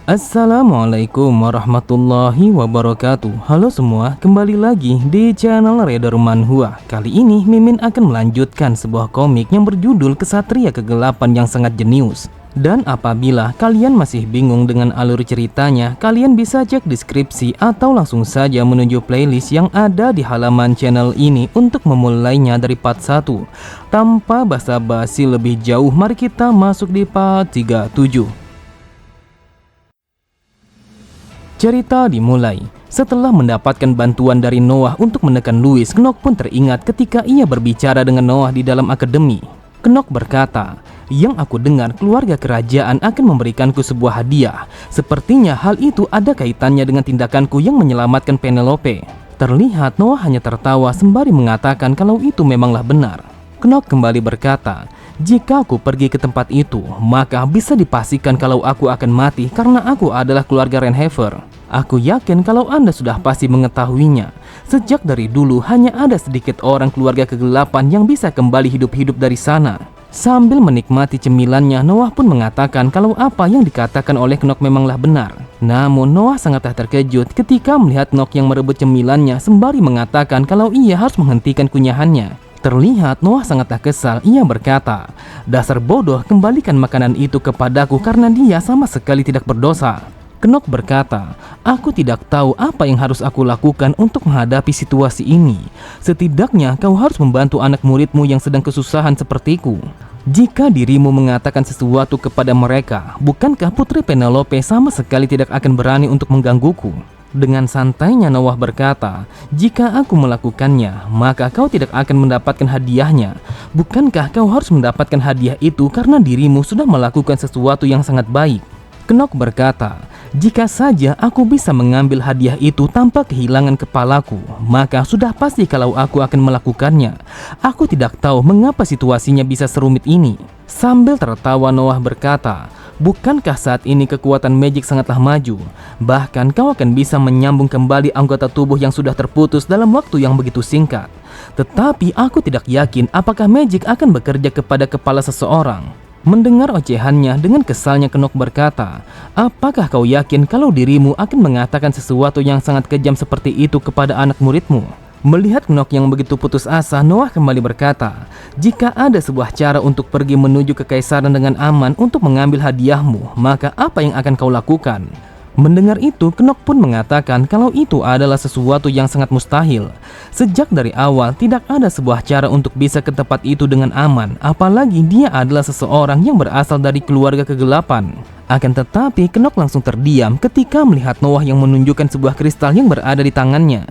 Assalamualaikum warahmatullahi wabarakatuh. Halo semua, kembali lagi di channel Reader Manhwa. Kali ini Mimin akan melanjutkan sebuah komik yang berjudul Kesatria Kegelapan yang sangat jenius. Dan apabila kalian masih bingung dengan alur ceritanya, kalian bisa cek deskripsi atau langsung saja menuju playlist yang ada di halaman channel ini untuk memulainya dari part 1. Tanpa basa-basi lebih jauh, mari kita masuk di part 37. Cerita dimulai. Setelah mendapatkan bantuan dari Noah untuk menekan Louis, Knock pun teringat ketika ia berbicara dengan Noah di dalam akademi. Knock berkata, "Yang aku dengar keluarga kerajaan akan memberikanku sebuah hadiah. Sepertinya hal itu ada kaitannya dengan tindakanku yang menyelamatkan Penelope." Terlihat Noah hanya tertawa sembari mengatakan kalau itu memanglah benar. Knock kembali berkata, "Jika aku pergi ke tempat itu, maka bisa dipastikan kalau aku akan mati karena aku adalah keluarga Rainhaver. Aku yakin kalau Anda sudah pasti mengetahuinya. Sejak dari dulu hanya ada sedikit orang keluarga kegelapan yang bisa kembali hidup-hidup dari sana." Sambil menikmati cemilannya, Noah pun mengatakan kalau apa yang dikatakan oleh Knock memanglah benar. Namun Noah sangatlah terkejut ketika melihat Knock yang merebut cemilannya sembari mengatakan kalau ia harus menghentikan kunyahannya. Terlihat Noah sangatlah kesal. Ia berkata, "Dasar bodoh, kembalikan makanan itu kepadaku karena dia sama sekali tidak berdosa." Knock berkata, "Aku tidak tahu apa yang harus aku lakukan untuk menghadapi situasi ini. Setidaknya kau harus membantu anak muridmu yang sedang kesusahan sepertiku. Jika dirimu mengatakan sesuatu kepada mereka, bukankah Putri Penelope sama sekali tidak akan berani untuk menggangguku?" Dengan santainya Noah berkata, "Jika aku melakukannya, maka kau tidak akan mendapatkan hadiahnya. Bukankah kau harus mendapatkan hadiah itu karena dirimu sudah melakukan sesuatu yang sangat baik?" Knock berkata, "Jika saja aku bisa mengambil hadiah itu tanpa kehilangan kepalaku, maka sudah pasti kalau aku akan melakukannya. Aku tidak tahu mengapa situasinya bisa serumit ini." Sambil tertawa Noah berkata, "Bukankah saat ini kekuatan magic sangatlah maju? Bahkan kau akan bisa menyambung kembali anggota tubuh yang sudah terputus dalam waktu yang begitu singkat. Tetapi aku tidak yakin apakah magic akan bekerja kepada kepala seseorang." Mendengar ocehannya, dengan kesalnya Knock berkata, "Apakah kau yakin kalau dirimu akan mengatakan sesuatu yang sangat kejam seperti itu kepada anak muridmu?" Melihat Knock yang begitu putus asa, Noah kembali berkata, "Jika ada sebuah cara untuk pergi menuju kekaisaran dengan aman untuk mengambil hadiahmu, maka apa yang akan kau lakukan?" Mendengar itu, Knock pun mengatakan kalau itu adalah sesuatu yang sangat mustahil. Sejak dari awal tidak ada sebuah cara untuk bisa ke tempat itu dengan aman, apalagi dia adalah seseorang yang berasal dari keluarga kegelapan. Akan tetapi Knock langsung terdiam ketika melihat Noah yang menunjukkan sebuah kristal yang berada di tangannya.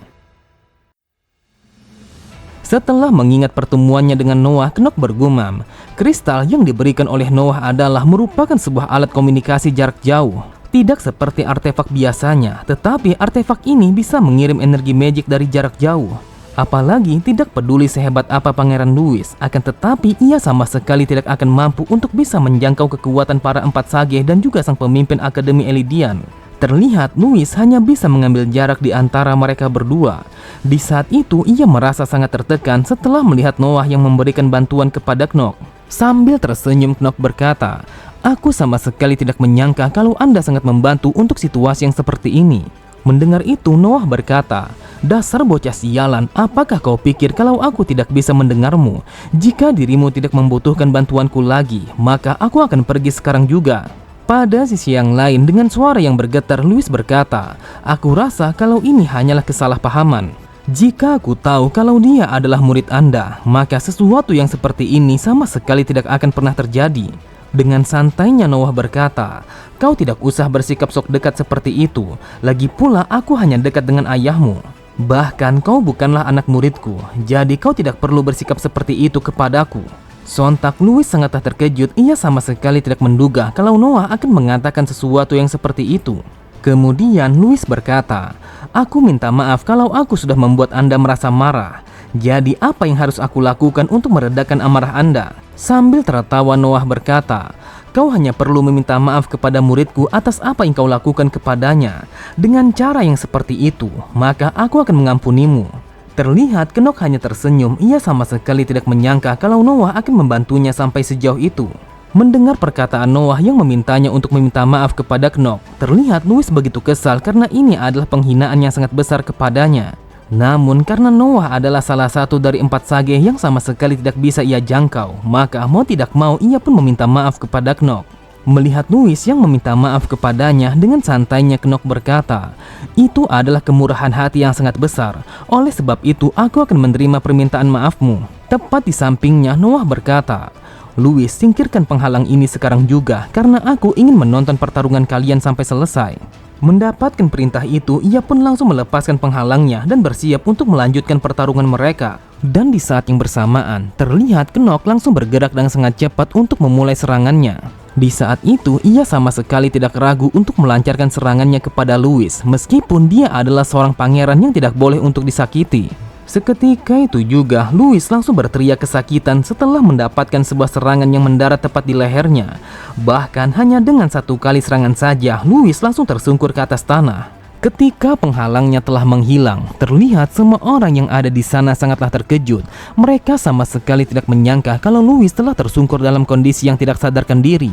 Setelah mengingat pertemuannya dengan Noah, Knock bergumam, kristal yang diberikan oleh Noah adalah merupakan sebuah alat komunikasi jarak jauh. Tidak seperti artefak biasanya, tetapi artefak ini bisa mengirim energi magic dari jarak jauh. Apalagi tidak peduli sehebat apa Pangeran Louis, akan tetapi ia sama sekali tidak akan mampu untuk bisa menjangkau kekuatan para empat sage dan juga sang pemimpin Akademi Elidian. Terlihat Louis hanya bisa mengambil jarak di antara mereka berdua. Di saat itu ia merasa sangat tertekan setelah melihat Noah yang memberikan bantuan kepada Knock. Sambil tersenyum, Knock berkata, "Aku sama sekali tidak menyangka kalau Anda sangat membantu untuk situasi yang seperti ini." Mendengar itu Noah berkata, "Dasar bocah sialan, apakah kau pikir kalau aku tidak bisa mendengarmu? Jika dirimu tidak membutuhkan bantuanku lagi, maka aku akan pergi sekarang juga." Pada sisi yang lain, dengan suara yang bergetar, Louis berkata, "Aku rasa kalau ini hanyalah kesalahpahaman. Jika aku tahu kalau dia adalah murid Anda, maka sesuatu yang seperti ini sama sekali tidak akan pernah terjadi." Dengan santainya Noah berkata, "Kau tidak usah bersikap sok dekat seperti itu. Lagi pula aku hanya dekat dengan ayahmu. Bahkan kau bukanlah anak muridku, jadi kau tidak perlu bersikap seperti itu kepadaku." Sontak Louis sangatlah terkejut. Ia sama sekali tidak menduga kalau Noah akan mengatakan sesuatu yang seperti itu. Kemudian Louis berkata, "Aku minta maaf kalau aku sudah membuat Anda merasa marah. Jadi apa yang harus aku lakukan untuk meredakan amarah Anda?" Sambil tertawa Noah berkata, "Kau hanya perlu meminta maaf kepada muridku atas apa yang kau lakukan kepadanya. Dengan cara yang seperti itu, maka aku akan mengampunimu." Terlihat Knock hanya tersenyum. Ia sama sekali tidak menyangka kalau Noah akan membantunya sampai sejauh itu. Mendengar perkataan Noah yang memintanya untuk meminta maaf kepada Knock, terlihat Louis begitu kesal karena ini adalah penghinaan yang sangat besar kepadanya. Namun karena Noah adalah salah satu dari 4 sage yang sama sekali tidak bisa ia jangkau, maka mau tidak mau ia pun meminta maaf kepada Knock. Melihat Louis yang meminta maaf kepadanya, dengan santainya Knock berkata, "Itu adalah kemurahan hati yang sangat besar. Oleh sebab itu aku akan menerima permintaan maafmu." Tepat di sampingnya Noah berkata, "Louis, singkirkan penghalang ini sekarang juga karena aku ingin menonton pertarungan kalian sampai selesai." Mendapatkan perintah itu, ia pun langsung melepaskan penghalangnya dan bersiap untuk melanjutkan pertarungan mereka. Dan di saat yang bersamaan, terlihat Knock langsung bergerak dengan sangat cepat untuk memulai serangannya. Di saat itu, ia sama sekali tidak ragu untuk melancarkan serangannya kepada Louis, meskipun dia adalah seorang pangeran yang tidak boleh untuk disakiti. Seketika itu juga, Louis langsung berteriak kesakitan setelah mendapatkan sebuah serangan yang mendarat tepat di lehernya. Bahkan hanya dengan 1 kali serangan saja, Louis langsung tersungkur ke atas tanah. Ketika penghalangnya telah menghilang, terlihat semua orang yang ada di sana sangatlah terkejut. Mereka sama sekali tidak menyangka kalau Louis telah tersungkur dalam kondisi yang tidak sadarkan diri.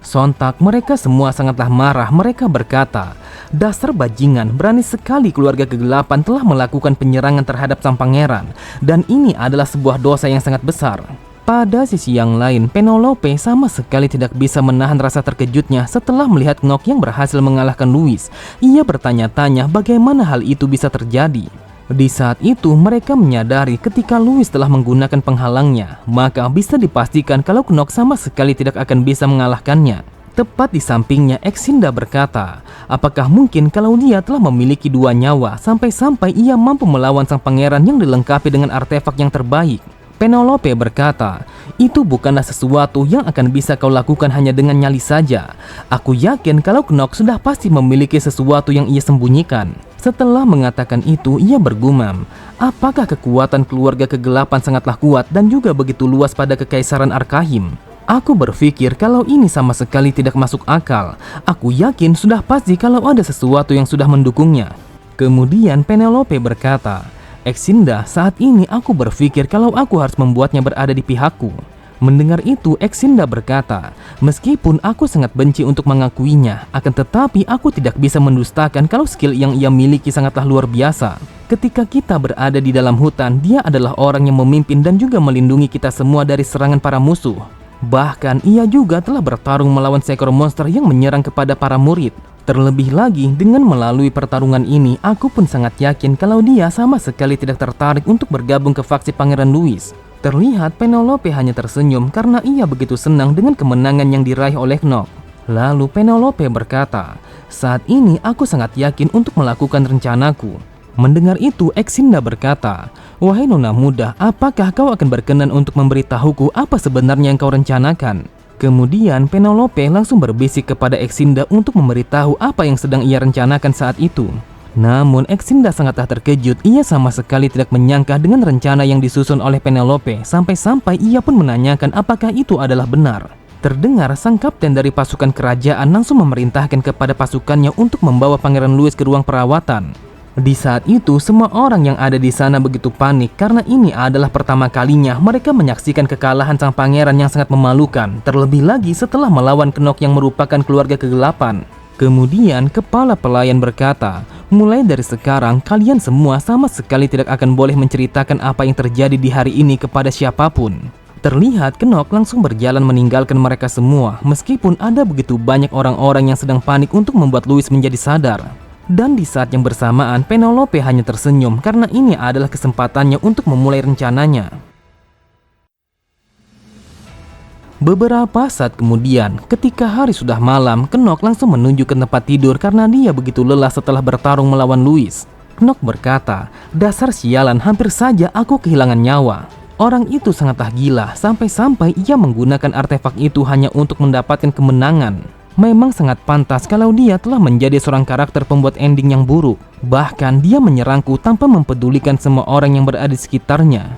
Sontak mereka semua sangatlah marah. Mereka berkata, "Dasar bajingan, berani sekali keluarga kegelapan telah melakukan penyerangan terhadap sang pangeran, dan ini adalah sebuah dosa yang sangat besar." Pada sisi yang lain, Penelope sama sekali tidak bisa menahan rasa terkejutnya setelah melihat Knock yang berhasil mengalahkan Louis. Ia bertanya-tanya bagaimana hal itu bisa terjadi. Di saat itu mereka menyadari ketika Louis telah menggunakan penghalangnya, maka bisa dipastikan kalau Knock sama sekali tidak akan bisa mengalahkannya. Tepat di sampingnya Exinda berkata, apakah mungkin kalau dia telah memiliki 2 nyawa sampai-sampai ia mampu melawan sang pangeran yang dilengkapi dengan artefak yang terbaik? Penelope berkata, itu bukanlah sesuatu yang akan bisa kau lakukan hanya dengan nyali saja. Aku yakin kalau Knock sudah pasti memiliki sesuatu yang ia sembunyikan. Setelah mengatakan itu, ia bergumam, apakah kekuatan keluarga kegelapan sangatlah kuat dan juga begitu luas pada kekaisaran Arkhim? Aku berpikir kalau ini sama sekali tidak masuk akal. Aku yakin sudah pasti kalau ada sesuatu yang sudah mendukungnya. Kemudian Penelope berkata, Exinda, saat ini aku berpikir kalau aku harus membuatnya berada di pihakku. Mendengar itu, Exinda berkata, meskipun aku sangat benci untuk mengakuinya, akan tetapi aku tidak bisa mendustakan kalau skill yang ia miliki sangatlah luar biasa. Ketika kita berada di dalam hutan, dia adalah orang yang memimpin dan juga melindungi kita semua dari serangan para musuh. Bahkan ia juga telah bertarung melawan seekor monster yang menyerang kepada para murid. Terlebih lagi, dengan melalui pertarungan ini, aku pun sangat yakin kalau dia sama sekali tidak tertarik untuk bergabung ke faksi Pangeran Louis. Terlihat Penelope hanya tersenyum karena ia begitu senang dengan kemenangan yang diraih oleh Knock. Lalu Penelope berkata, saat ini aku sangat yakin untuk melakukan rencanaku. Mendengar itu, Exinda berkata, wahai nona muda, apakah kau akan berkenan untuk memberitahuku apa sebenarnya yang kau rencanakan? Kemudian Penelope langsung berbisik kepada Exinda untuk memberitahu apa yang sedang ia rencanakan saat itu. Namun Exinda sangatlah terkejut, ia sama sekali tidak menyangka dengan rencana yang disusun oleh Penelope, sampai-sampai ia pun menanyakan apakah itu adalah benar. Terdengar sang kapten dari pasukan kerajaan langsung memerintahkan kepada pasukannya untuk membawa Pangeran Louis ke ruang perawatan. Di saat itu, semua orang yang ada di sana begitu panik karena ini adalah pertama kalinya mereka menyaksikan kekalahan sang pangeran yang sangat memalukan, terlebih lagi setelah melawan Knock yang merupakan keluarga kegelapan. Kemudian, kepala pelayan berkata, mulai dari sekarang kalian semua sama sekali tidak akan boleh menceritakan apa yang terjadi di hari ini kepada siapapun. Terlihat Knock langsung berjalan meninggalkan mereka semua, meskipun ada begitu banyak orang-orang yang sedang panik untuk membuat Louis menjadi sadar. Dan di saat yang bersamaan, Penelope hanya tersenyum karena ini adalah kesempatannya untuk memulai rencananya. Beberapa saat kemudian, ketika hari sudah malam, Knock langsung menuju ke tempat tidur karena dia begitu lelah setelah bertarung melawan Louis. Knock berkata, dasar sialan, hampir saja aku kehilangan nyawa. Orang itu sangatlah gila, sampai-sampai ia menggunakan artefak itu hanya untuk mendapatkan kemenangan. Memang sangat pantas kalau dia telah menjadi seorang karakter pembuat ending yang buruk. Bahkan dia menyerangku tanpa mempedulikan semua orang yang berada di sekitarnya.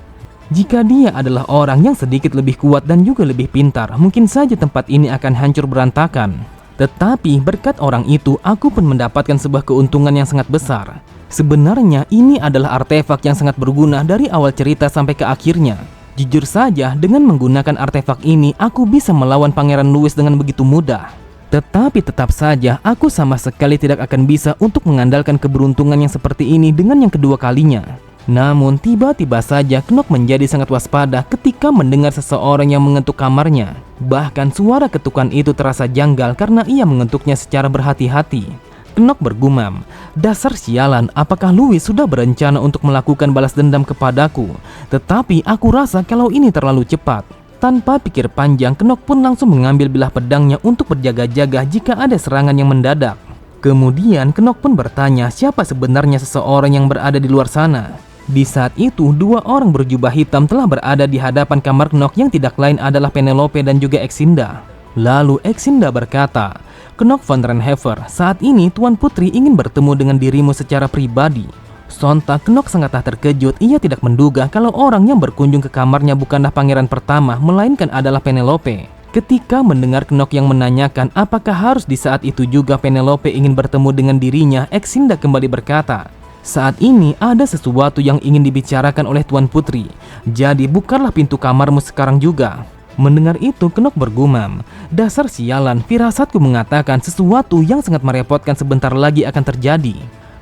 Jika dia adalah orang yang sedikit lebih kuat dan juga lebih pintar, mungkin saja tempat ini akan hancur berantakan. Tetapi berkat orang itu, aku pun mendapatkan sebuah keuntungan yang sangat besar. Sebenarnya ini adalah artefak yang sangat berguna dari awal cerita sampai ke akhirnya. Jujur saja, dengan menggunakan artefak ini, aku bisa melawan Pangeran Louis dengan begitu mudah. Tetapi tetap saja, aku sama sekali tidak akan bisa untuk mengandalkan keberuntungan yang seperti ini dengan yang kedua kalinya. Namun tiba-tiba saja Knock menjadi sangat waspada ketika mendengar seseorang yang mengetuk kamarnya. Bahkan suara ketukan itu terasa janggal karena ia mengetuknya secara berhati-hati. Knock bergumam, "Dasar sialan, apakah Louis sudah berencana untuk melakukan balas dendam kepadaku? Tetapi aku rasa kalau ini terlalu cepat." Tanpa pikir panjang, Knock pun langsung mengambil bilah pedangnya untuk berjaga-jaga jika ada serangan yang mendadak. Kemudian Knock pun bertanya siapa sebenarnya seseorang yang berada di luar sana. Di saat itu, dua orang berjubah hitam telah berada di hadapan kamar Knock yang tidak lain adalah Penelope dan juga Exinda. Lalu Exinda berkata, "Knock von Renhever, saat ini Tuan Putri ingin bertemu dengan dirimu secara pribadi." Sontak Knock sangatlah terkejut. Ia tidak menduga kalau orang yang berkunjung ke kamarnya bukanlah pangeran pertama, melainkan adalah Penelope. Ketika mendengar Knock yang menanyakan apakah harus di saat itu juga Penelope ingin bertemu dengan dirinya, Exinda kembali berkata, "Saat ini ada sesuatu yang ingin dibicarakan oleh Tuan Putri. Jadi bukalah pintu kamarmu sekarang juga." Mendengar itu, Knock bergumam, "Dasar sialan, firasatku mengatakan sesuatu yang sangat merepotkan sebentar lagi akan terjadi."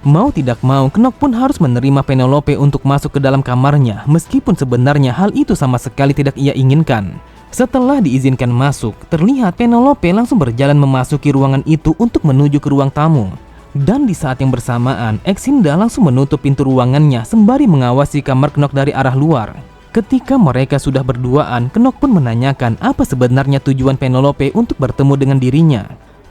Mau tidak mau, Knock pun harus menerima Penelope untuk masuk ke dalam kamarnya, meskipun sebenarnya hal itu sama sekali tidak ia inginkan. Setelah diizinkan masuk, terlihat Penelope langsung berjalan memasuki ruangan itu untuk menuju ke ruang tamu. Dan di saat yang bersamaan, Exinda langsung menutup pintu ruangannya sembari mengawasi kamar Knock dari arah luar. Ketika mereka sudah berduaan, Knock pun menanyakan apa sebenarnya tujuan Penelope untuk bertemu dengan dirinya.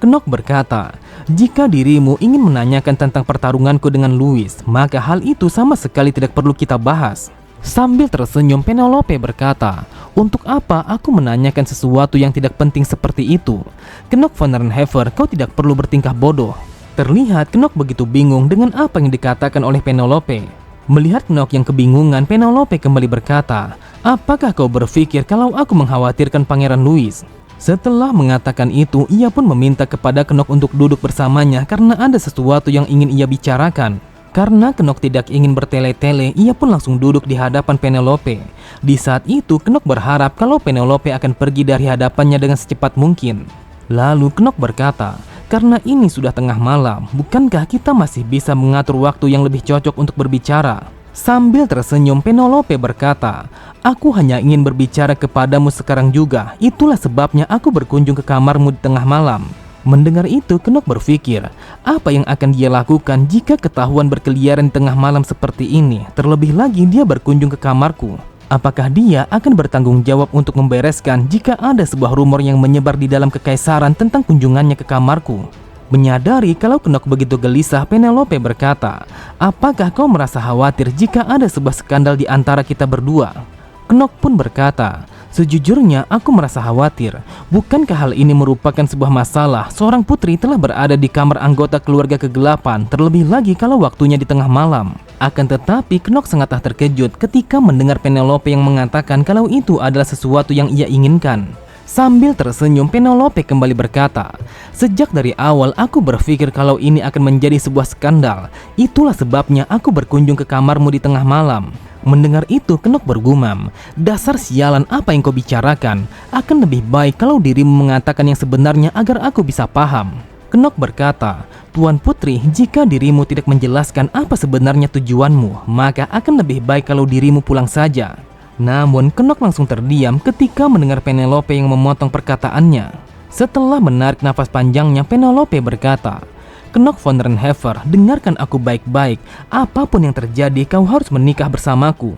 Knock berkata, "Jika dirimu ingin menanyakan tentang pertarunganku dengan Louis, maka hal itu sama sekali tidak perlu kita bahas." Sambil tersenyum, Penelope berkata, "Untuk apa aku menanyakan sesuatu yang tidak penting seperti itu? Knock von Renhever, kau tidak perlu bertingkah bodoh." Terlihat Knock begitu bingung dengan apa yang dikatakan oleh Penelope. Melihat Knock yang kebingungan, Penelope kembali berkata, "Apakah kau berpikir kalau aku mengkhawatirkan Pangeran Louis?" Setelah mengatakan itu, ia pun meminta kepada Knock untuk duduk bersamanya karena ada sesuatu yang ingin ia bicarakan. Karena Knock tidak ingin bertele-tele, ia pun langsung duduk di hadapan Penelope. Di saat itu, Knock berharap kalau Penelope akan pergi dari hadapannya dengan secepat mungkin. Lalu Knock berkata, "Karena ini sudah tengah malam, bukankah kita masih bisa mengatur waktu yang lebih cocok untuk berbicara?" Sambil tersenyum, Penelope berkata, "Aku hanya ingin berbicara kepadamu sekarang juga. Itulah sebabnya aku berkunjung ke kamarmu di tengah malam." Mendengar itu, Knock berpikir, apa yang akan dia lakukan jika ketahuan berkeliaran di tengah malam seperti ini? Terlebih lagi dia berkunjung ke kamarku. Apakah dia akan bertanggung jawab untuk membereskan jika ada sebuah rumor yang menyebar di dalam kekaisaran tentang kunjungannya ke kamarku? Menyadari kalau Knock begitu gelisah, Penelope berkata, "Apakah kau merasa khawatir jika ada sebuah skandal di antara kita berdua?" Knock pun berkata, "Sejujurnya aku merasa khawatir. Bukankah hal ini merupakan sebuah masalah? Seorang putri telah berada di kamar anggota keluarga kegelapan, terlebih lagi kalau waktunya di tengah malam." Akan tetapi, Knock sangatlah terkejut ketika mendengar Penelope yang mengatakan kalau itu adalah sesuatu yang ia inginkan. Sambil tersenyum, Penelope kembali berkata, "Sejak dari awal aku berpikir kalau ini akan menjadi sebuah skandal. Itulah sebabnya aku berkunjung ke kamarmu di tengah malam." Mendengar itu, Knock bergumam, "Dasar sialan, apa yang kau bicarakan? Akan lebih baik kalau dirimu mengatakan yang sebenarnya agar aku bisa paham." Knock berkata, "Tuan Putri, jika dirimu tidak menjelaskan apa sebenarnya tujuanmu, maka akan lebih baik kalau dirimu pulang saja." Namun Knock langsung terdiam ketika mendengar Penelope yang memotong perkataannya. Setelah menarik nafas panjangnya, Penelope berkata, "Knock von Renhever, dengarkan aku baik-baik. Apapun yang terjadi, kau harus menikah bersamaku."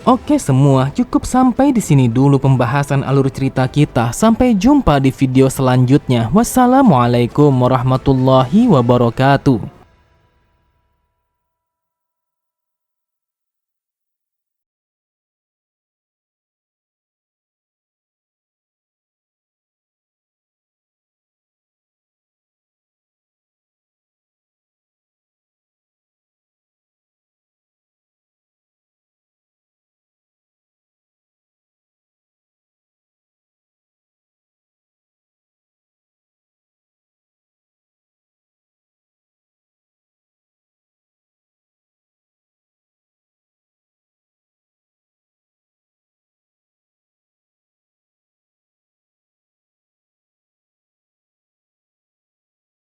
Oke semua, cukup sampai di sini dulu pembahasan alur cerita kita. Sampai jumpa di video selanjutnya. Wassalamualaikum warahmatullahi wabarakatuh.